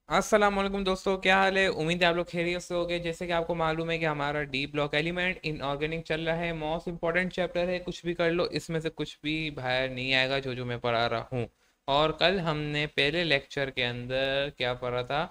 अस्सलाम वालेकुम दोस्तों, क्या हाल है। उम्मीद है आप लोग खैरियत से होगे। जैसे कि आपको मालूम है कि हमारा डी ब्लॉक एलिमेंट इनऑर्गेनिक चल रहा है। मोस्ट इंपॉर्टेंट चैप्टर है, कुछ भी कर लो इसमें से कुछ भी बाहर नहीं आएगा जो जो मैं पढ़ा रहा हूँ। और कल हमने पहले लेक्चर के अंदर क्या पढ़ा था,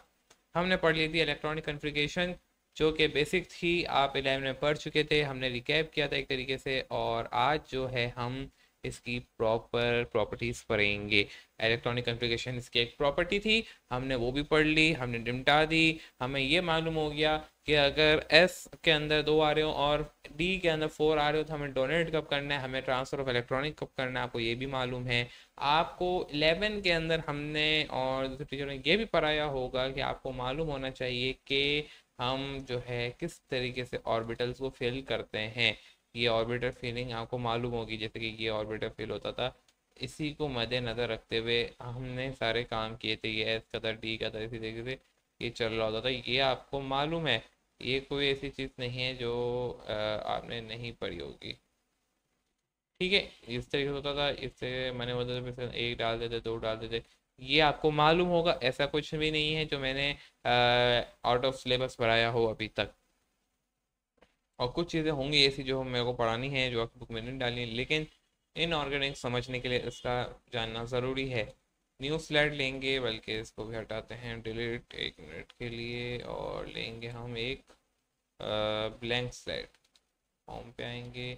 हमने पढ़ ली थी इलेक्ट्रॉनिक कॉन्फ़िगरेशन, जो कि बेसिक थी। आप 11 में पढ़ चुके थे, हमने रिकैप किया था एक तरीके से। और आज जो है हम इसकी प्रॉपर प्रॉपर्टीज़ पढ़ेंगे। इलेक्ट्रॉनिक कॉन्फ़िगरेशन इसकी एक प्रॉपर्टी थी, हमने वो भी पढ़ ली, हमने निपटा दी। हमें ये मालूम हो गया कि अगर एस के अंदर 2 आ रहे हो और डी के अंदर 4 आ रहे हो तो हमें डोनेट कब करना है, हमें ट्रांसफ़र ऑफ इलेक्ट्रॉनिक कब करना है, आपको ये भी मालूम है। आपको 11 के अंदर हमने और दूसरे टीचर ने ये भी पढ़ाया होगा कि आपको मालूम होना चाहिए कि हम जो है किस तरीके से ऑर्बिटल्स को फिल करते हैं। ये ऑर्बिटल फिलिंग आपको मालूम होगी, जैसे कि ये ऑर्बिटल फिल होता था। इसी को मद्देनज़र रखते हुए हमने सारे काम किए थे। ये एस का था, डी का था, इसी तरीके से ये चल रहा होता था। ये आपको मालूम है, ये कोई ऐसी चीज़ नहीं है जो आपने नहीं पढ़ी होगी। ठीक है, इस तरीके से होता था। इससे मैंने बोलता था एक डाल देते, दो डाल देते। ये आपको मालूम होगा, ऐसा कुछ भी नहीं है जो मैंने आउट ऑफ सिलेबस पढ़ाया हो अभी तक। और कुछ चीज़ें होंगी ऐसी जो मेरे को पढ़ानी है, जो आपकी बुक में नहीं डालनी है, लेकिन इनऑर्गेनिक समझने के लिए इसका जानना ज़रूरी है। न्यू स्लाइड लेंगे, बल्कि इसको भी हटाते हैं डिलीट एक मिनट के लिए, और लेंगे हम एक ब्लैंक स्लाइड। होम पे आएंगे,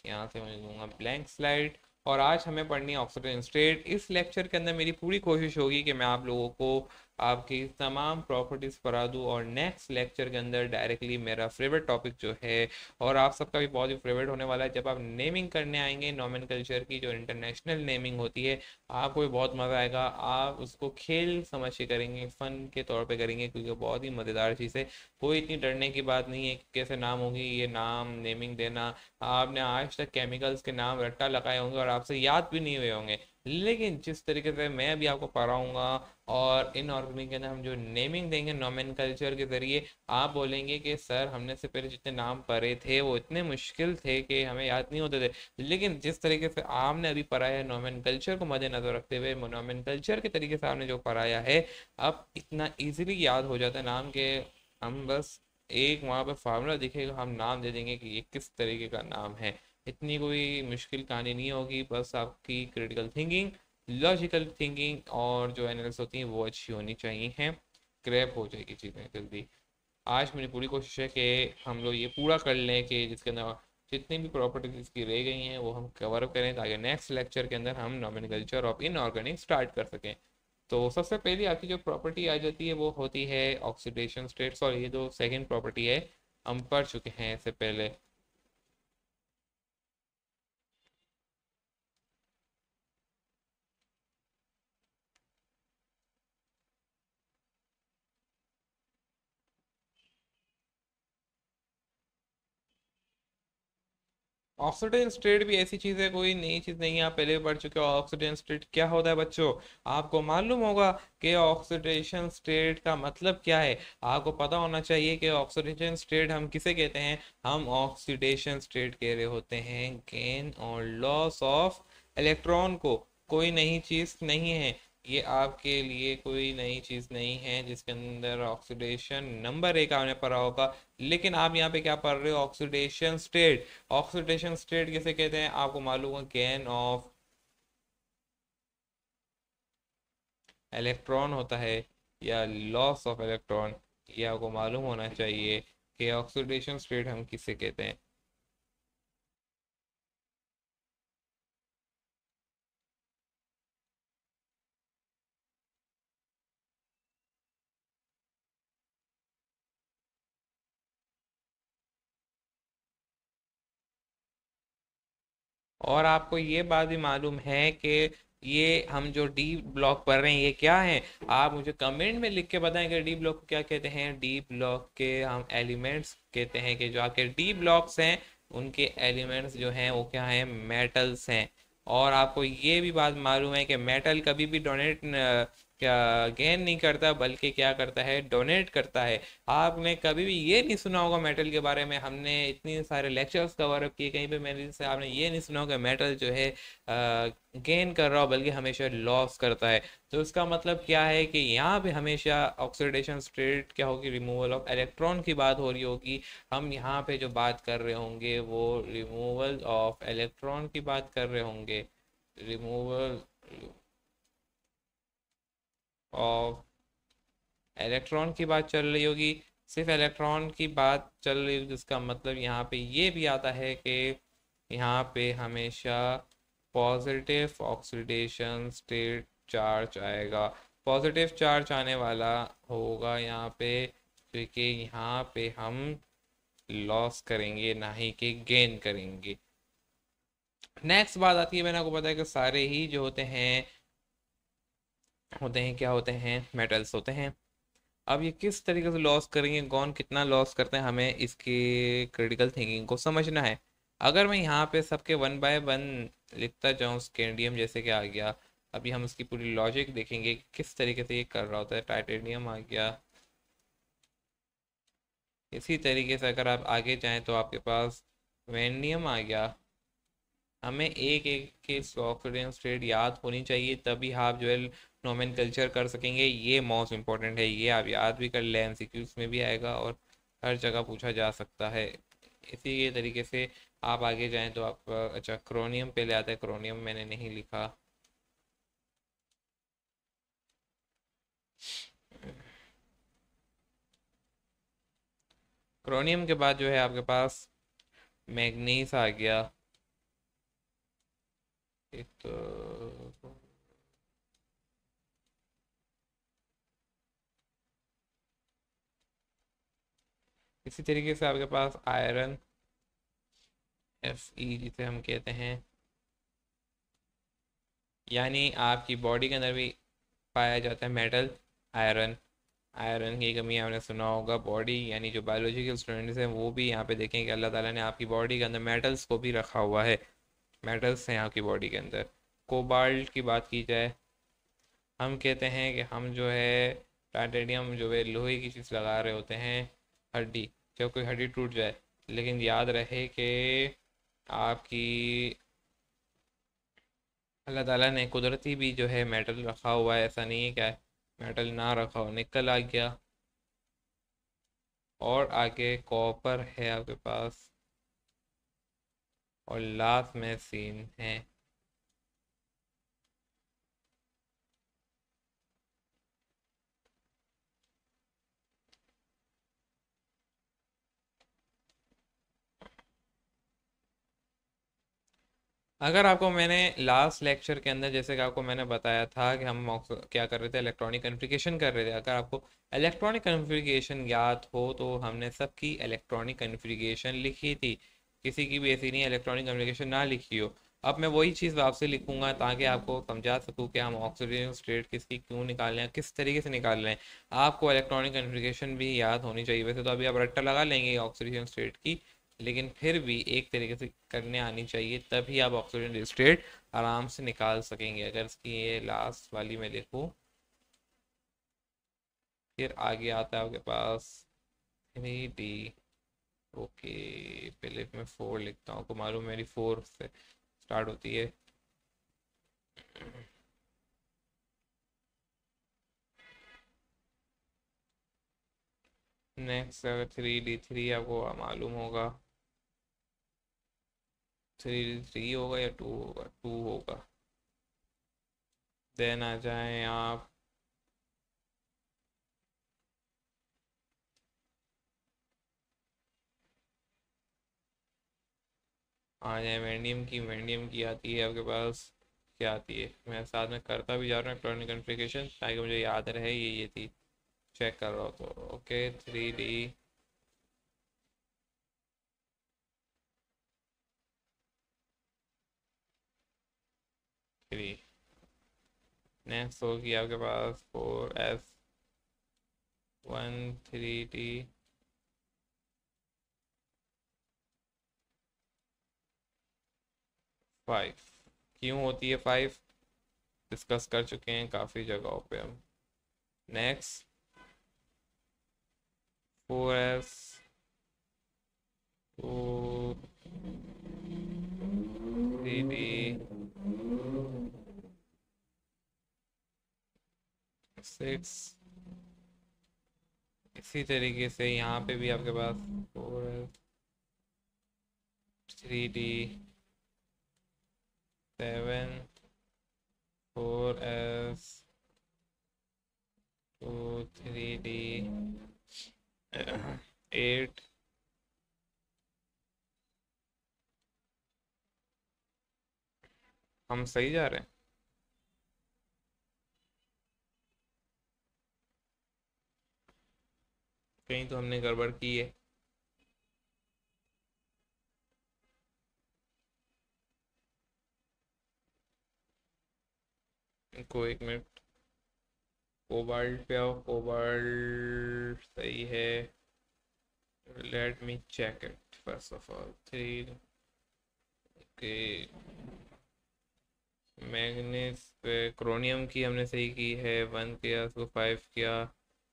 यहाँ से मैं लूँगा ब्लैंक स्लाइड। और आज हमें पढ़नी है ऑक्सीजन स्टेट। इस लेक्चर के अंदर मेरी पूरी कोशिश होगी कि मैं आप लोगों को आपकी तमाम प्रॉपर्टीज़ पढ़ा दूँ, और नेक्स्ट लेक्चर के अंदर डायरेक्टली मेरा फेवरेट टॉपिक जो है, और आप सबका भी बहुत ही फेवरेट होने वाला है, जब आप नेमिंग करने आएंगे नोमेनकल्चर की, जो इंटरनेशनल नेमिंग होती है, आपको भी बहुत मज़ा आएगा। आप उसको खेल समझ के करेंगे, फ़न के तौर पे करेंगे, क्योंकि बहुत ही मज़ेदार चीज़ है। कोई इतनी डरने की बात नहीं है कि कैसे नाम होगी, ये नाम नेमिंग देना। आपने आज तक केमिकल्स के नाम रट्टा लगाए होंगे और आपसे याद भी नहीं हुए होंगे, लेकिन जिस तरीके से मैं अभी आपको पढ़ाऊंगा और इन ऑर्गेनिक के अंदर हम जो नेमिंग देंगे नोमेनकल्चर के ज़रिए, आप बोलेंगे कि सर हमने से पहले जितने नाम पढ़े थे वो इतने मुश्किल थे कि हमें याद नहीं होते थे। लेकिन जिस तरीके से आपने अभी पढ़ाया है नोमेनकल्चर को मद्देनज़र रखते हुए, नोमेनकल्चर के तरीके से आपने जो पढ़ाया है, अब इतना ईजिली याद हो जाता है नाम के। हम बस एक वहाँ पे फार्मूला दिखेगा, हम नाम दे देंगे कि ये किस तरीके का नाम है। इतनी कोई मुश्किल कहानी नहीं होगी, बस आपकी क्रिटिकल थिंकिंग, लॉजिकल थिंकिंग और जो एनालिसिस होती है वो अच्छी होनी चाहिए हैं। क्रैप हो जाएगी चीज़ें जल्दी। आज मेरी पूरी कोशिश है कि हम लोग ये पूरा कर लें कि जिसके अंदर जितनी भी प्रॉपर्टीज इसकी रह गई हैं वो हम कवर करें, ताकि नेक्स्ट लेक्चर के अंदर हम नॉमिनकल्चर ऑफ इनऑर्गेनिक स्टार्ट कर सकें। तो सबसे पहली आपकी जो प्रॉपर्टी आ जाती है वो होती है ऑक्सीडेशन स्टेट। सॉरी, ये जो सेकंड प्रॉपर्टी है हम पढ़ चुके हैं इससे पहले। ऑक्सीडेशन स्टेट भी ऐसी चीज़ है, कोई नई चीज़ नहीं है, आप पहले भी पढ़ चुके हो। ऑक्सीडेशन स्टेट क्या होता है बच्चों, आपको मालूम होगा कि ऑक्सीडेशन स्टेट का मतलब क्या है। आपको पता होना चाहिए कि ऑक्सीडेशन स्टेट हम किसे कहते हैं। हम ऑक्सीडेशन स्टेट कह रहे होते हैं गेन और लॉस ऑफ इलेक्ट्रॉन को। कोई नई चीज़ नहीं है, ये आपके लिए कोई नई चीज़ नहीं है, जिसके अंदर ऑक्सीडेशन नंबर एक आपने पढ़ा होगा। लेकिन आप यहाँ पे क्या पढ़ रहे हो, ऑक्सीडेशन स्टेट। ऑक्सीडेशन स्टेट किसे कहते हैं आपको मालूम है, गेन ऑफ इलेक्ट्रॉन होता है, या लॉस ऑफ इलेक्ट्रॉन। ये आपको मालूम होना चाहिए कि ऑक्सीडेशन स्टेट हम किसे कहते हैं। और आपको ये बात भी मालूम है कि ये हम जो डी ब्लॉक पढ़ रहे हैं ये क्या है। आप मुझे कमेंट में लिख के बताएं कि डी ब्लॉक को क्या कहते हैं। डी ब्लॉक के हम एलिमेंट्स कहते हैं, कि जो आपके डी ब्लॉक्स हैं उनके एलिमेंट्स जो हैं वो क्या हैं, मेटल्स हैं। और आपको ये भी बात मालूम है कि मेटल कभी भी डोनेट क्या गेन नहीं करता, बल्कि क्या करता है, डोनेट करता है। आपने कभी भी ये नहीं सुना होगा मेटल के बारे में, हमने इतने सारे लेक्चर्स कवर अप किए, कहीं पे मेरे से आपने ये नहीं सुना होगा मेटल जो है गेन कर रहा हो, बल्कि हमेशा लॉस करता है। तो इसका मतलब क्या है कि यहाँ पे हमेशा ऑक्सीडेशन स्टेट क्या होगी, रिमूवल ऑफ इलेक्ट्रॉन की बात हो रही होगी। हम यहाँ पे जो बात कर रहे होंगे वो रिमूवल ऑफ इलेक्ट्रॉन की बात कर रहे होंगे, रिमूवल ऑफ इलेक्ट्रॉन की बात चल रही होगी, सिर्फ इलेक्ट्रॉन की बात चल रही होगी। जिसका मतलब यहाँ पे ये भी आता है कि यहाँ पे हमेशा पॉजिटिव ऑक्सीडेशन स्टेट चार्ज आएगा, पॉजिटिव चार्ज आने वाला होगा यहाँ पे, क्योंकि यहाँ पे हम लॉस करेंगे ना ही कि गेन करेंगे। नेक्स्ट बात आती है, मैंने आपको बताया कि सारे ही जो होते हैं क्या होते हैं, मेटल्स होते हैं। अब ये किस तरीके से लॉस करेंगे, कौन कितना लॉस करते हैं, हमें इसकी क्रिटिकल थिंकिंग को समझना है। अगर मैं यहाँ पे सबके वन बाय वन लिखता जाऊँ, स्कैंडियम जैसे कि आ गया, अभी हम इसकी पूरी लॉजिक देखेंगे कि किस तरीके से ये कर रहा होता है। टाइटेनियम आ गया, इसी तरीके से अगर आप आगे जाएं तो आपके पास वेंडियम आ गया। हमें एक एक के ऑक्सीडेशन स्टेट याद होनी चाहिए, तभी आप जो है नोमेनकल्चर कर सकेंगे। ये मोस्ट इंपॉर्टेंट है, ये आप याद भी कर लें, एमसीक्यूज में भी आएगा और हर जगह पूछा जा सकता है। इसी के तरीके से आप आगे जाएं तो आप, अच्छा क्रोनियम पहले आता है, क्रोनियम मैंने नहीं लिखा। क्रोनियम के बाद जो है आपके पास मैग्नीज आ गया। एक तो इसी तरीके से आपके पास आयरन, Fe जिसे हम कहते हैं, यानी आपकी बॉडी के अंदर भी पाया जाता है मेटल आयरन। आयरन की कमी आपने सुना होगा, बॉडी यानी जो बायोलॉजिकल स्टूडेंट्स हैं वो भी यहाँ पे देखें कि अल्लाह ताला ने आपकी बॉडी के अंदर मेटल्स को भी रखा हुआ है, मेटल्स हैं आपकी बॉडी के अंदर। कोबाल्ट की बात की जाए, हम कहते हैं कि हम जो है टाइटेनियम जो है लोहे की चीज़ लगा रहे होते हैं, हड्डी, जब कोई हड्डी टूट जाए। लेकिन याद रहे कि आपकी अल्लाह ताला ने कुदरती भी जो है मेटल रखा हुआ है, ऐसा नहीं है क्या है मेटल ना रखा हो। निकल आ गया, और आगे कॉपर है आपके पास, और लास्ट में सीन है। अगर आपको मैंने लास्ट लेक्चर के अंदर जैसे कि आपको मैंने बताया था कि हम क्या कर रहे थे, इलेक्ट्रॉनिक कन्फिग्रेशन कर रहे थे। अगर आपको इलेक्ट्रॉनिक कन्फिग्रेशन याद हो तो हमने सबकी इलेक्ट्रॉनिक कन्फिग्रेशन लिखी थी, किसी की भी ऐसी नहीं इलेक्ट्रॉनिक कन्फिग्रेशन ना लिखी हो। अब मैं वही चीज़ आपसे लिखूंगा ताकि आपको समझा सकूँ कि हम ऑक्सीजन स्टेट किसकी क्यों निकाल रहे हैं, किस तरीके से निकाल रहे हैं। आपको इलेक्ट्रॉनिक कन्फिग्रेशन भी याद होनी चाहिए। वैसे तो अभी आप रट्टा लगा लेंगे ऑक्सीजन स्टेट की, लेकिन फिर भी एक तरीके से करने आनी चाहिए, तभी आप ऑक्सीजन स्टेट आराम से निकाल सकेंगे। अगर इसकी ये लास्ट वाली में लिखूँ, फिर आगे आता है आपके पास 3D। ओके, पहले मैं 4 लिखता हूँ, आपको मालूम मेरी 4 से स्टार्ट होती है। नेक्स्ट अगर 3D3 आपको मालूम होगा, 3D3 होगा या 2 होगा, 2 होगा। देन आ जाएं आप, आ जाए वेंडियम की। वेंडियम की आती है आपके पास, क्या आती है, मैं साथ में करता भी जा रहा हूँ इलेक्ट्रॉनिक कन्फिग्रेशन ताकि मुझे याद रहे ये थी, चेक कर रहा हूँ तो। Okay 3D3। नेक्स्ट होगी आपके पास 4s1 3D5। क्यों होती है 5, डिस्कस कर चुके हैं काफ़ी जगहों पे हम। Next 4s 2 3d 6। इसी तरीके से यहाँ पे भी आपके पास 4s 3d 7 4s 2 3d 8। हम सही जा रहे हैं, कहीं तो हमने गड़बड़ की है। को एक मिनट, कोबाल्ट पे आओ, कोबाल्ट सही है। Let me check it first of all. 3 के मैग्नीस पे क्रोनियम की हमने सही की है, 1 किया, उसको 5 किया।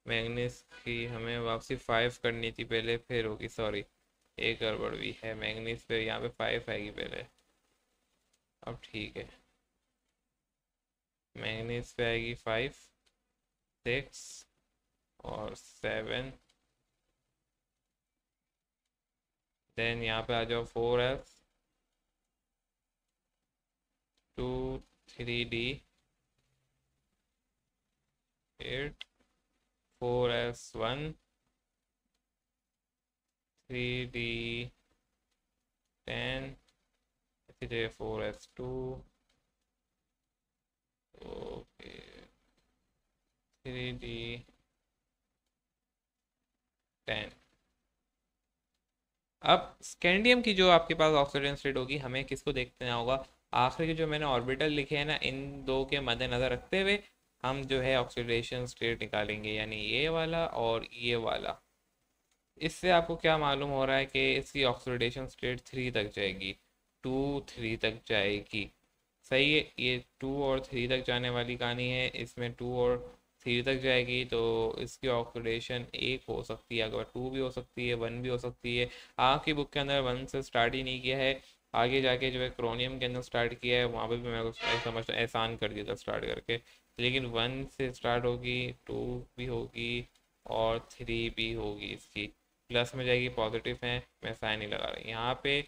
मैग्नीस की हमें वापसी 5 करनी थी पहले, फिर होगी, सॉरी एक गड़बड़ भी है। मैग्नीस पे यहाँ पे 5 आएगी पहले, अब ठीक है। मैग्नीस पे आएगी 5 6 और 7। देन यहाँ पे आ जाओ 4s 2 3d 8 4s 1 3d 10 इसी तरह 4s 2 ओके 3d 10। अब स्कैंडियम की जो आपके पास ऑक्सीजन स्टेट होगी, हमें किसको देखना होगा, आखिर के जो मैंने ऑर्बिटल लिखे हैं ना, इन दो के मद्देनजर रखते हुए हम जो है ऑक्सीडेशन स्टेट निकालेंगे, यानी ये वाला और ये वाला। इससे आपको क्या मालूम हो रहा है कि इसकी ऑक्सीडेशन स्टेट 3 तक जाएगी, 2 3 तक जाएगी। सही है, ये 2 और 3 तक जाने वाली कहानी है, इसमें 2 और 3 तक जाएगी, तो इसकी ऑक्सीडेशन 1 हो सकती है, अगर 2 भी हो सकती है, 1 भी हो सकती है। आपकी बुक के अंदर 1 से स्टार्ट ही नहीं किया है, आगे जाके जो है क्रोनियम के अंदर स्टार्ट किया है, वहाँ पे भी मैं समझ एहसान कर दिया था स्टार्ट करके। लेकिन 1 से स्टार्ट होगी, 2 भी होगी और 3 भी होगी। इसकी प्लस में जाएगी, पॉजिटिव है, मैं साइन नहीं लगा रहा यहाँ पे।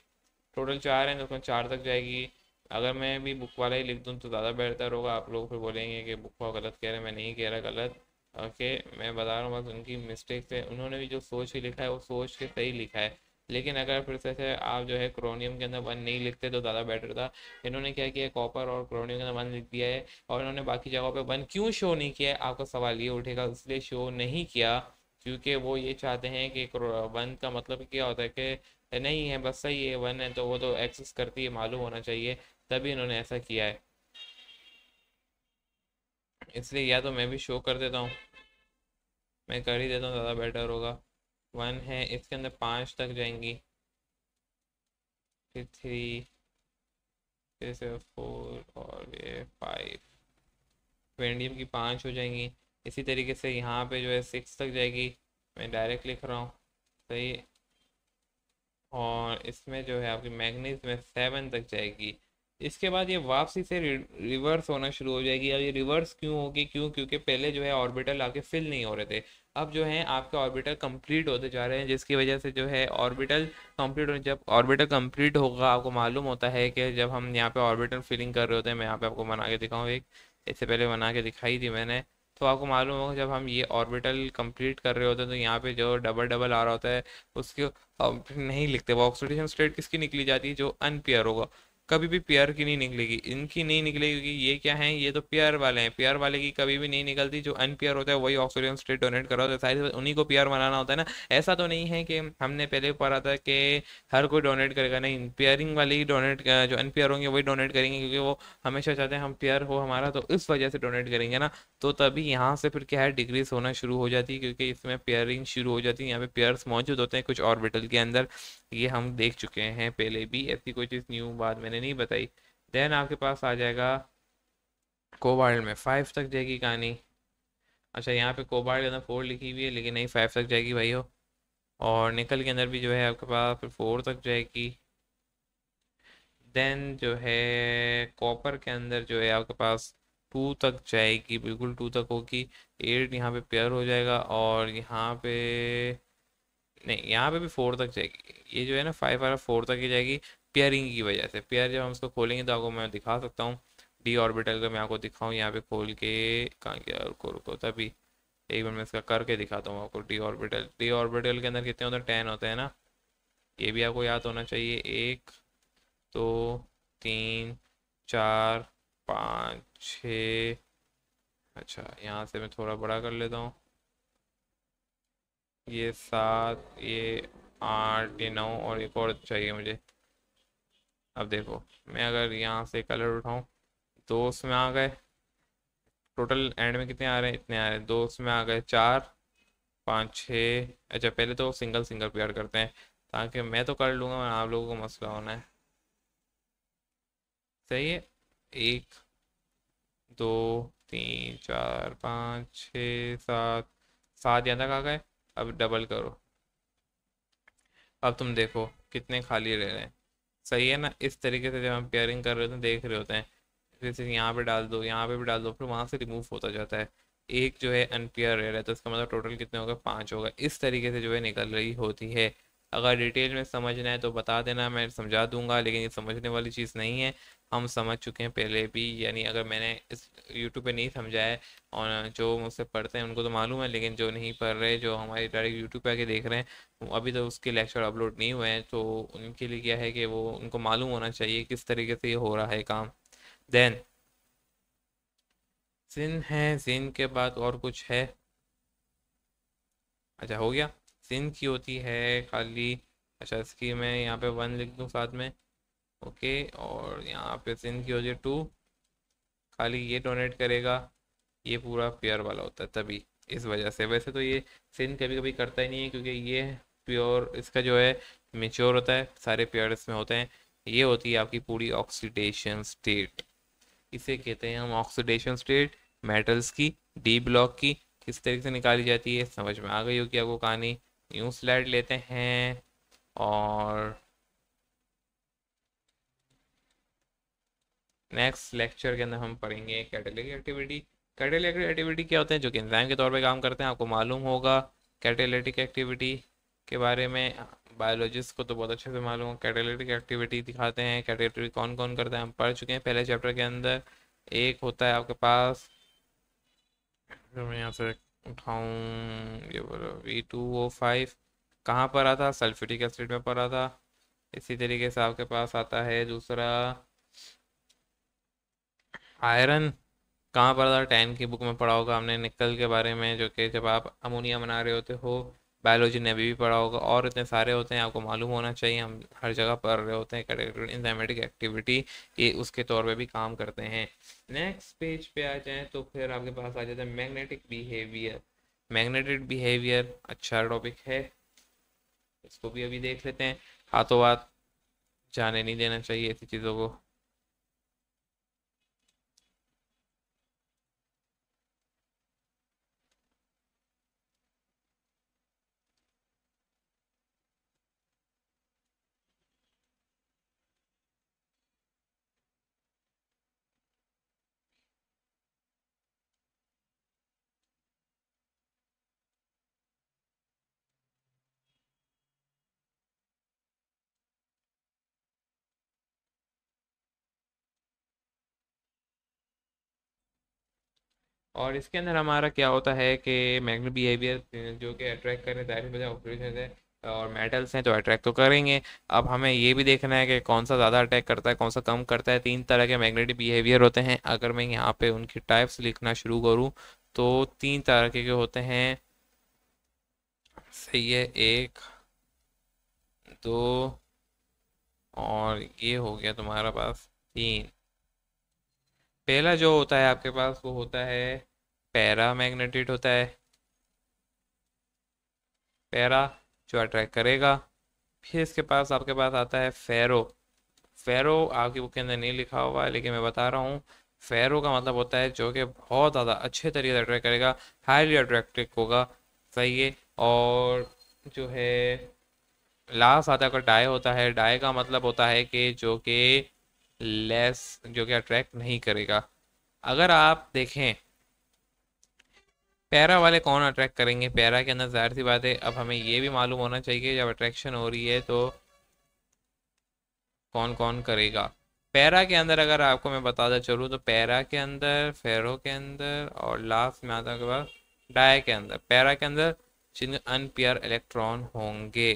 टोटल 4 हैं, तो उसमें 4 तक जाएगी। अगर मैं भी बुक वाला ही लिख दूँ तो ज़्यादा बेहतर होगा, आप लोग फिर बोलेंगे कि बुक वाला गलत कह रहे हैं, मैं नहीं कह रहा गलत। ओके, मैं बता रहा हूँ बस उनकी मिस्टेक है, उन्होंने भी जो सोच के लिखा है वो सोच के सही लिखा है। लेकिन अगर फिर से आप जो है क्रोनियम के अंदर 1 नहीं लिखते तो ज़्यादा बेटर था। इन्होंने क्या किया, कॉपर और क्रोनियम के अंदर 1 लिख दिया है, और इन्होंने बाकी जगहों पे 1 क्यों शो नहीं किया है, आपका सवाल ये उठेगा। इसलिए शो नहीं किया क्योंकि वो ये चाहते हैं कि 1 का मतलब क्या होता है कि नहीं है, बस सही है, 1 है तो वो तो एक्सेस करती है, मालूम होना चाहिए, तभी इन्होंने ऐसा किया है। इसलिए या तो मैं भी शो कर देता हूँ, मैं कर ही देता हूँ, ज़्यादा बेटर होगा। 1 है, इसके अंदर 5 तक जाएंगी, फिर 3, फिर से 4 और ये 5। वेंडियम की 5 हो जाएंगी। इसी तरीके से यहाँ पे जो है 6 तक जाएगी, मैं डायरेक्ट लिख रहा हूँ, सही। और इसमें जो है आपकी मैग्नीज में 7 तक जाएगी। इसके बाद ये वापसी से रिवर्स होना शुरू हो जाएगी। अब ये रिवर्स क्यों होगी, क्योंकि पहले जो है ऑर्बिटल आपके फिल नहीं हो रहे थे, अब जो है आपके ऑर्बिटल कंप्लीट होते जा रहे हैं, जिसकी वजह से जो है ऑर्बिटल कंप्लीट हो, जब ऑर्बिटल कंप्लीट होगा आपको मालूम होता है कि जब हम यहाँ पे ऑर्बिटल फिलिंग कर रहे होते हैं, मैं यहाँ पे आपको बना के दिखाऊँ एक, इससे पहले बना के दिखाई थी मैंने, तो आपको मालूम होगा जब हम ये ऑर्बिटल कंप्लीट कर रहे होते हैं तो यहाँ पे जो डबल डबल आ रहा होता है उसके अब नहीं लिखते। वो ऑक्सीडेशन स्टेट किसकी निकली जाती है, जो अनपेयर होगा, कभी भी पेयर की नहीं निकलेगी, इनकी नहीं निकलेगी, क्योंकि ये क्या है, ये तो पेयर वाले हैं, पेयर वाले की कभी भी नहीं निकलती। जो अनपेयर होता है वही ऑक्सीडेशन स्टेट डोनेट कर रहा होता है, सारी उन्हीं को पेयर बनाना होता है ना। ऐसा तो नहीं है कि हमने पहले पढ़ा था कि हर कोई डोनेट करेगा, नहीं, पेयरिंग वाले ही डोनेट, जो अनपेयर होंगे वही डोनेट करेंगे, क्योंकि वो हमेशा चाहते हैं हम पेयर हो हमारा, तो इस वजह से डोनेट करेंगे ना। तो तभी यहाँ से फिर क्या है, डिग्रीज होना शुरू हो जाती है, क्योंकि इसमें पेयरिंग शुरू हो जाती है, यहाँ पे पेयर्स मौजूद होते हैं कुछ ऑर्बिटल के अंदर। ये हम देख चुके हैं पहले भी, ऐसी कोई चीज़ न्यू बात मैंने नहीं बताई। देन आपके पास आ जाएगा कोबाल्ट में 5 तक जाएगी कहानी, अच्छा, यहाँ पे कोबाल्ट के अंदर 4 लिखी हुई है, लेकिन नहीं, 5 तक जाएगी भाई हो। और निकल के अंदर भी जो है आपके पास फिर 4 तक जाएगी। देन जो है कॉपर के अंदर जो है आपके पास 2 तक जाएगी, बिल्कुल 2 तक होगी। 8 यहाँ पे पेयर हो जाएगा, और यहाँ पे नहीं, यहाँ पे भी 4 तक जाएगी। ये जो है ना 5 वाला 4 तक ही जाएगी, पेयरिंग की वजह से। पेयर जब हम इसको खोलेंगे तो आपको मैं दिखा सकता हूँ। डी ऑर्बिटल का मैं आपको दिखाऊँ यहाँ पे खोल के, कहाँ गया, रुको रुको तभी। एक बार मैं इसका करके दिखाता हूँ आपको। डी ऑर्बिटल के अंदर कितने होते हैं, 10 होते हैं ना। ये भी आपको याद होना चाहिए। 1, 2, 3, 4, 5, 6। अच्छा, यहाँ से मैं थोड़ा बड़ा कर लेता हूँ। ये 7, ये 8, ये 9, और एक और चाहिए मुझे। अब देखो, मैं अगर यहाँ से कलर उठाऊँ, दो उसमें आ गए। टोटल एंड में कितने आ रहे हैं, इतने आ रहे हैं। दो उसमें आ गए, 4, 5, 6। अच्छा, पहले तो सिंगल सिंगल पेयर करते हैं, ताकि मैं तो कर लूँगा, आप लोगों को मसला होना है। सही है। 1, 2, 3, 4, 5, 6, 7। 7 यहाँ तक आ गए। अब डबल करो। अब तुम देखो कितने खाली रह रहे हैं। सही है ना। इस तरीके से जब हम पेयरिंग कर रहे होते हैं, देख रहे होते हैं, जैसे यहाँ पे डाल दो, यहाँ पे भी डाल दो, फिर वहां से रिमूव होता जाता है। एक जो है अनपेयर रह रहा है, तो इसका मतलब टोटल कितने होगा, 5 होगा। इस तरीके से जो है निकल रही होती है। अगर डिटेल में समझना है तो बता देना, मैं समझा दूंगा, लेकिन ये समझने वाली चीज़ नहीं है। हम समझ चुके हैं पहले भी, यानी अगर मैंने इस यूट्यूब पे नहीं समझा है, और जो मुझसे पढ़ते हैं उनको तो मालूम है, लेकिन जो नहीं पढ़ रहे, जो हमारे डायरेक्ट यूट्यूब पे आके देख रहे हैं, वो अभी तो उसके लेक्चर अपलोड नहीं हुए हैं, तो उनके लिए क्या है कि वो उनको मालूम होना चाहिए किस तरीके से ये हो रहा है काम। देन सिन है, सिन के बाद और कुछ है। अच्छा, हो गया। सिन की होती है खाली। अच्छा, इसकी मैं यहाँ पे 1 लिख दूँ साथ में। ओके, और यहाँ पे सिन की होती है 2। खाली ये डोनेट करेगा। ये पूरा पेयर वाला होता है तभी, इस वजह से। वैसे तो ये सिन कभी कभी करता ही नहीं है, क्योंकि ये प्योर इसका जो है मेच्योर होता है, सारे पेयर इसमें होते हैं। ये होती है आपकी पूरी ऑक्सीडेशन स्टेट। इसे कहते हैं हम ऑक्सीडेशन स्टेट। मेटल्स की, डी ब्लॉक की किस तरीके से निकाली जाती है, समझ में आ गई होगी आपको कहानी। न्यू स्लाइड लेते हैं, और नेक्स्ट लेक्चर के अंदर हम पढ़ेंगे कैटालिटिक एक्टिविटी। कैटालिटिक एक्टिविटी क्या होते हैं, जो कि एंजाइम के तौर पे काम करते हैं, आपको मालूम होगा कैटालिटिक एक्टिविटी के बारे में। बायोलॉजिस्ट को तो बहुत अच्छे से मालूम है। कैटालिटिक एक्टिविटी दिखाते हैं, कैटालिटिक कौन कौन करता है, हम पढ़ चुके हैं पहले चैप्टर के अंदर। एक होता है आपके पास, जो मैं यहाँ से उठाऊँ, ये बोलो V2O5। कहाँ पर आता, सल्फ्यूटिक एसिड में पड़ा था। इसी तरीके से आपके पास आता है दूसरा, आयरन। कहाँ पर था, 10 की बुक में पढ़ा होगा हमने, निकल के बारे में, जो कि जब आप अमोनिया बना रहे होते हो। बायोलॉजी ने अभी भी पढ़ा होगा, और इतने सारे होते हैं, आपको मालूम होना चाहिए, हम हर जगह पढ़ रहे होते हैं। एंजाइमेटिक एक्टिविटी ये उसके तौर पे भी काम करते हैं। नेक्स्ट पेज पे आ जाएं तो फिर आपके पास आ जाता है मैग्नेटिक बिहेवियर। मैग्नेटिक बिहेवियर अच्छा टॉपिक है, इसको भी अभी देख लेते हैं। हाथों हाथ जाने नहीं देना चाहिए ऐसी चीज़ों को। और इसके अंदर हमारा क्या होता है कि मैग्नेटिक बिहेवियर जो कि अट्रैक्ट करने, जाहिर सी बात है ऑक्सीजन है, और मेटल्स हैं तो अट्रैक्ट तो करेंगे। अब हमें ये भी देखना है कि कौन सा ज़्यादा अटैक करता है, कौन सा कम करता है। 3 तरह के मैग्नेटिक बिहेवियर होते हैं। अगर मैं यहाँ पे उनकी टाइप्स लिखना शुरू करूँ, तो 3 तरह के होते हैं। सही है। 1, 2, और ये हो गया तुम्हारा पास 3। पहला जो होता है आपके पास वो होता है पैरा मैग्नेटिट होता है। पैरा जो अट्रैक्ट करेगा। फिर इसके पास आपके पास आता है फेरो। फेरो आपकी बुक के अंदर नहीं लिखा हुआ है, लेकिन मैं बता रहा हूँ। फेरो का मतलब होता है जो कि बहुत ज़्यादा अच्छे तरीके से अट्रैक्ट करेगा, हाईली अट्रैक्टिव होगा। सही है। और जो है लास्ट आता है, डाई होता है। डाई का मतलब होता है कि जो कि लेस, जो कि अट्रैक्ट नहीं करेगा। अगर आप देखें पैरा वाले कौन अट्रैक्ट करेंगे, पैरा के अंदर जाहिर सी बात है अब हमें ये भी मालूम होना चाहिए जब अट्रैक्शन हो रही है तो कौन कौन करेगा। पैरा के अंदर अगर आपको मैं बताता चलूँ तो पैरा के अंदर, फेरो के अंदर और लास्ट में आता है के बाद डाई के अंदर। पैरा के अंदर जिन अनपेयर इलेक्ट्रॉन होंगे।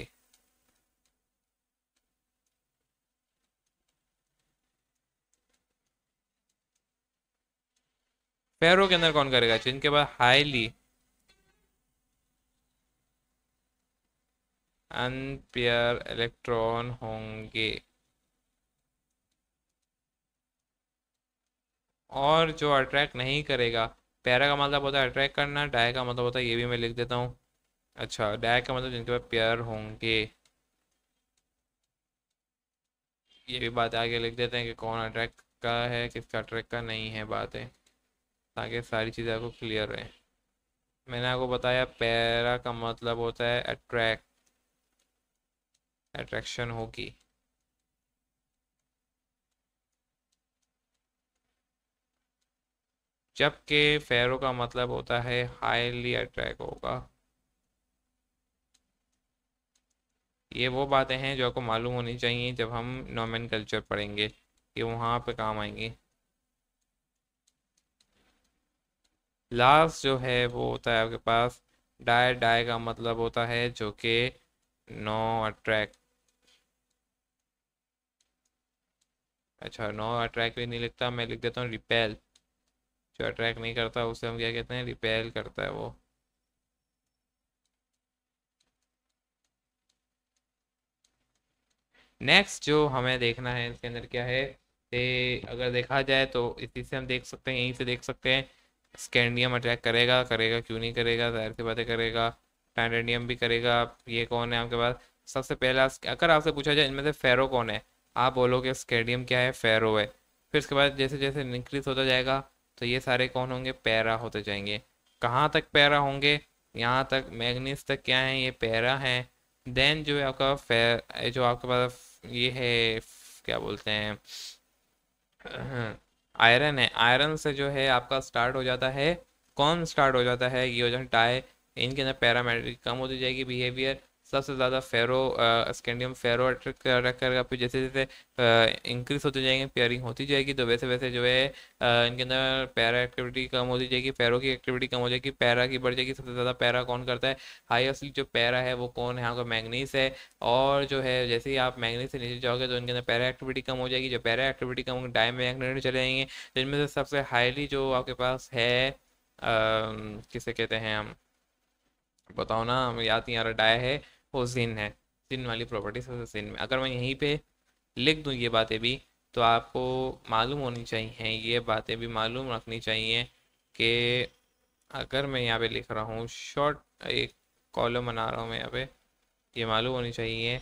फेरो के अंदर कौन करेगा, जिनके पास हाईली अनपेयर इलेक्ट्रॉन होंगे। और जो अट्रैक्ट नहीं करेगा, पैरा का मतलब होता है अट्रैक्ट करना, डाई का मतलब होता है, ये भी मैं लिख देता हूँ। अच्छा, डाई का मतलब जिनके पास पेयर होंगे। ये भी बात आगे लिख देते हैं कि कौन अट्रैक्ट का है, किसका अट्रैक्ट का नहीं है बातें, ताकि सारी चीज़ें आपको क्लियर रहे। मैंने आपको बताया पैरा का मतलब होता है अट्रैक्ट, अट्रैक्शन होगी। जबकि फेरो का मतलब होता है हाईली अट्रैक्ट होगा। ये वो बातें हैं जो आपको मालूम होनी चाहिए जब हम नोमेनकल्चर पढ़ेंगे, ये वहाँ पे काम आएंगी। लास्ट जो है वो होता है आपके पास डाई। डाई का मतलब होता है जो कि नो अट्रैक्ट। अच्छा, नो अट्रैक्ट भी नहीं लिखता, मैं लिख देता हूँ रिपेल। जो अट्रैक्ट नहीं करता उसे हम क्या कहते हैं, रिपेल करता है वो। नेक्स्ट जो हमें देखना है इसके अंदर क्या है, अगर देखा जाए तो इसी से हम देख सकते हैं, यहीं से देख सकते हैं। स्कैंडियम अटैक करेगा, करेगा क्यों नहीं करेगा, जाहिर सी बातें करेगा। टाइटेनियम भी करेगा। ये कौन है आपके पास, सबसे पहला अगर आपसे पूछा जाए इनमें से फेरो कौन है, आप बोलोगे स्कैंडियम क्या है, फेरो है। फिर उसके बाद जैसे जैसे इंक्रीज होता जाएगा तो ये सारे कौन होंगे, पैरा होते जाएंगे। कहाँ तक पैरा होंगे, यहाँ तक मैग्नीज तक क्या है, ये पैरा है। देन जो है आपका जो आपके पास ये है, क्या बोलते हैं, आयरन है। आयरन से जो है आपका स्टार्ट हो जाता है, कौन स्टार्ट हो जाता है, ये हो जाता है टाई। इनके अंदर पैरामेट्रिक कम होती जाएगी बिहेवियर। सबसे ज़्यादा फेरो, स्कैंडियम फेरो अट्रैक्ट करेगा। फिर जैसे जैसे इंक्रीज होती जाएंगे, पेयरिंग होती जाएगी, तो वैसे वैसे जो है इनके अंदर पैरा एक्टिविटी कम होती जाएगी, फेरो की एक्टिविटी कम हो जाएगी, पैरा की बढ़ जाएगी। सबसे ज़्यादा पैरा कौन करता है, हाईएस्ट जो पैरा है वो कौन है, आपका मैग्नीस है। और जो है जैसे ही आप मैग्नीस से नीचे जाओगे तो इनके अंदर पैरा एक्टिविटी कम हो जाएगी। जो पैरा एक्टिविटी कम होगी डाई मैग्नेट चले जाएंगे। तो इनमें से सबसे हाईली जो आपके पास है, किसे कहते हैं हम, बताओ ना, हमें याद नहीं आ रहा, डाई है, वो जिन है। जिन वाली प्रॉपर्टी सबसे जिन में, अगर मैं यहीं पे लिख दूँ ये बातें भी, तो आपको मालूम होनी चाहिए, ये बातें भी मालूम रखनी चाहिए कि अगर मैं यहाँ पे लिख रहा हूँ शॉर्ट एक कॉलम बना रहा हूँ मैं यहाँ पे, ये मालूम होनी चाहिए।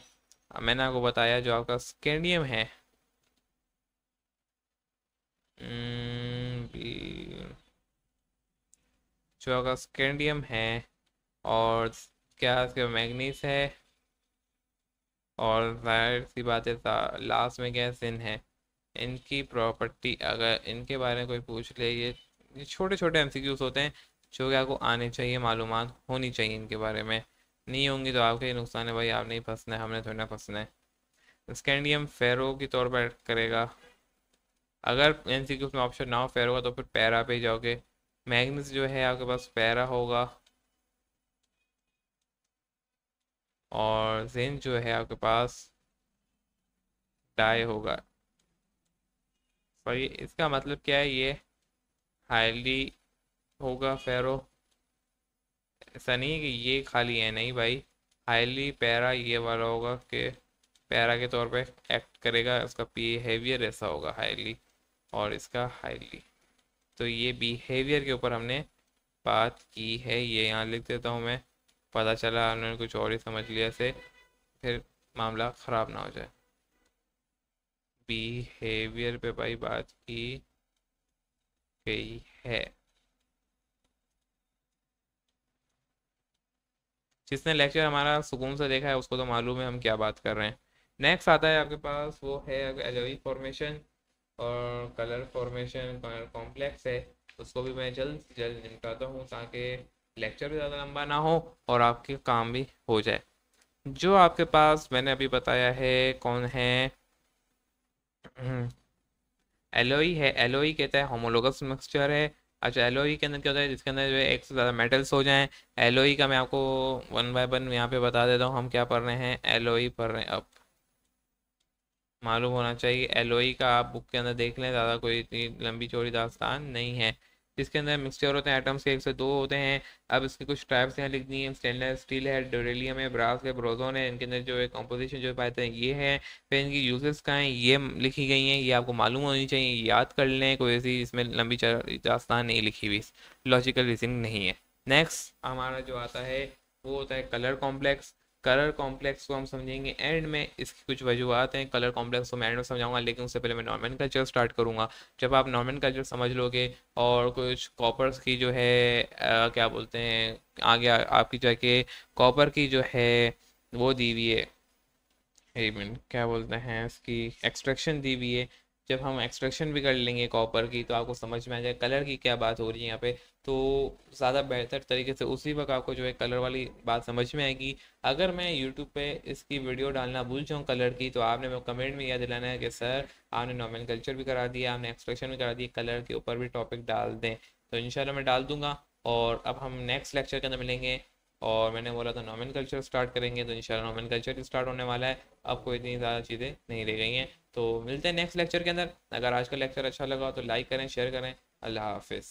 मैंने आपको बताया जो आपका स्कैंडियम है, जो आपका स्कैंडियम है, और क्या इसके मैग्नीस है, और जाहिर सी बात है लास्ट में क्या सिन है। इनकी प्रॉपर्टी अगर इनके बारे में कोई पूछ ले, ये छोटे छोटे एमसीक्यूज होते हैं जो कि आपको आने चाहिए, मालूमात होनी चाहिए इनके बारे में। नहीं होंगी तो आपके ही नुकसान है भाई, आप नहीं फंसना है, हमने थोड़ा ना फंसना है। स्कैंडियम फेरो की तौर पर करेगा। अगर एमसीक्यूज में ऑप्शन ना हो फेरो का तो फिर पैरा पे ही जाओगे। मैग्नीस जो है आपके पास पैरा होगा, और जिंक जो है आपके पास डाई होगा। सॉरी, इसका मतलब क्या है, ये हाईली होगा फेरो। ऐसा नहीं है कि ये खाली है, नहीं भाई, हाईली पैरा ये वाला होगा कि पैरा के तौर पे एक्ट करेगा, उसका बिहेवियर ऐसा होगा हाईली, और इसका हाईली। तो ये बिहेवियर के ऊपर हमने बात की है, ये यहाँ लिख देता हूँ मैं। पता चला उन्होंने कुछ और ही समझ लिया से, फिर मामला ख़राब ना हो जाए। बिहेवियर पे भाई बात की, गई है। जिसने लेक्चर हमारा सुकून से देखा है उसको तो मालूम है हम क्या बात कर रहे हैं। नेक्स्ट आता है आपके पास, वो है एलोई फॉर्मेशन और कलर फॉर्मेशन। कलर कॉम्प्लेक्स है, उसको भी मैं जल्द से जल्द निपटाता हूँ ताकि लेक्चर भी ज़्यादा लंबा ना हो और आपके काम भी हो जाए। जो आपके पास मैंने अभी बताया है कौन है, एलोई है। एलोई कहता है होमोलोगस मिक्सचर है। अच्छा, एलोई के अंदर क्या होता है, जिसके अंदर जो है एक से ज़्यादा मेटल्स हो जाएं। एलोई का मैं आपको वन बाय वन यहाँ पे बता देता हूँ, हम क्या पढ़ रहे हैं, एलोई पढ़ रहे हैं। अब मालूम होना चाहिए, एलओई का आप बुक के अंदर देख लें, ज़्यादा कोई इतनी लंबी चौड़ी दास्तान नहीं है। जिसके अंदर मिक्सचर होते हैं एटम्स के, एक से दो होते हैं। अब इसकी कुछ टाइप्स यहाँ लिख दी हैं, स्टेनलेस स्टील है, डोरेलियम है, ब्रास है, ब्रोजोन है। इनके अंदर जो है कॉम्पोजिशन जो पाते हैं ये है। फिर इनकी यूजेस का है ये लिखी गई हैं, ये आपको मालूम होनी चाहिए, याद कर लें। कोई ऐसी इसमें लंबी दास्तान नहीं लिखी हुई, लॉजिकल रीजनिंग नहीं है। नेक्स्ट हमारा जो आता है वो होता है कलर कॉम्प्लेक्स। कलर कॉम्प्लेक्स को हम समझेंगे एंड में, इसकी कुछ वजूहत हैं। कलर कॉम्प्लेक्स को मैं एंड में समझाऊंगा, लेकिन उससे पहले मैं नॉमेनक्लेचर स्टार्ट करूंगा। जब आप नॉमेनक्लेचर समझ लोगे और कुछ कॉपर्स की जो है क्या बोलते हैं, आगे आपकी जाके कॉपर की जो है वो दी हुई है, एक मिनट, क्या बोलते हैं इसकी, एक्सट्रैक्शन दी हुई है। जब हम एक्सट्रैक्शन भी कर लेंगे कॉपर की तो आपको समझ में आ जाए कलर की क्या बात हो रही है यहाँ पे। तो ज़्यादा बेहतर तरीके से उसी वक्त आपको जो है कलर वाली बात समझ में आएगी। अगर मैं यूट्यूब पे इसकी वीडियो डालना भूल जाऊँ कलर की, तो आपने मेरे कमेंट में याद दिलाना है कि सर आपने नॉमेनक्लेचर भी करा दिया, आपने एक्सट्रैक्शन भी करा दिया, कलर के ऊपर भी टॉपिक डाल दें। तो इंशाल्लाह मैं डाल दूंगा। और अब हम नेक्स्ट लेक्चर के अंदर मिलेंगे, और मैंने बोला था नॉमेनकल्चर स्टार्ट करेंगे, तो इंशाल्लाह नॉमेनकल्चर स्टार्ट होने वाला है। अब कोई इतनी ज़्यादा चीज़ें नहीं रह गई हैं। तो मिलते हैं नेक्स्ट लेक्चर के अंदर। अगर आज का लेक्चर अच्छा लगा तो लाइक करें, शेयर करें। अल्लाह हाफिज़।